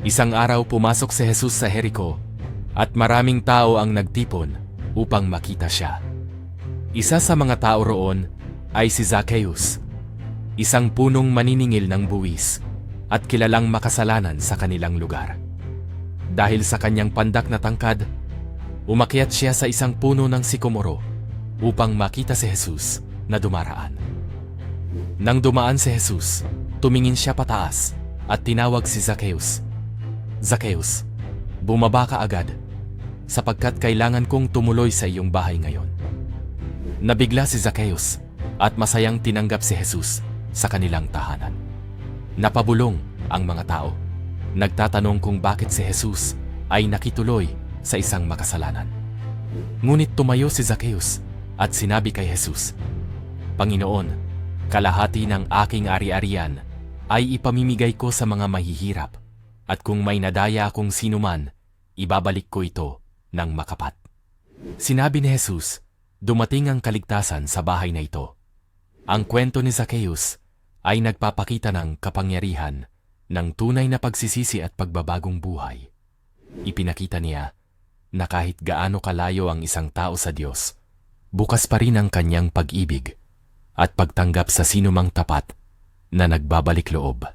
Isang araw pumasok si Jesus sa Jericho at maraming tao ang nagtipon upang makita siya. Isa sa mga tao roon ay si Zacchaeus, isang punong maniningil ng buwis at kilalang makasalanan sa kanilang lugar. Dahil sa kanyang pandak na tangkad, umakyat siya sa isang puno ng sikomoro upang makita si Jesus na dumaraan. Nang dumaan si Jesus, tumingin siya pataas at tinawag si Zacchaeus. Zacchaeus, bumaba ka agad, sapagkat kailangan kong tumuloy sa iyong bahay ngayon. Nabigla si Zacchaeus at masayang tinanggap si Jesus sa kanilang tahanan. Napabulong ang mga tao, nagtatanong kung bakit si Jesus ay nakituloy sa isang makasalanan. Ngunit tumayo si Zacchaeus at sinabi kay Jesus, "Panginoon, kalahati ng aking ari-arian ay ipamimigay ko sa mga mahihirap, at kung may nadaya akong sinuman, ibabalik ko ito ng makapat." Sinabi ni Jesus, dumating ang kaligtasan sa bahay na ito. Ang kwento ni Zacchaeus ay nagpapakita ng kapangyarihan ng tunay na pagsisisi at pagbabagong buhay. Ipinakita niya na kahit gaano kalayo ang isang tao sa Diyos, bukas pa rin ang kanyang pag-ibig at pagtanggap sa sinumang tapat na nagbabalik loob.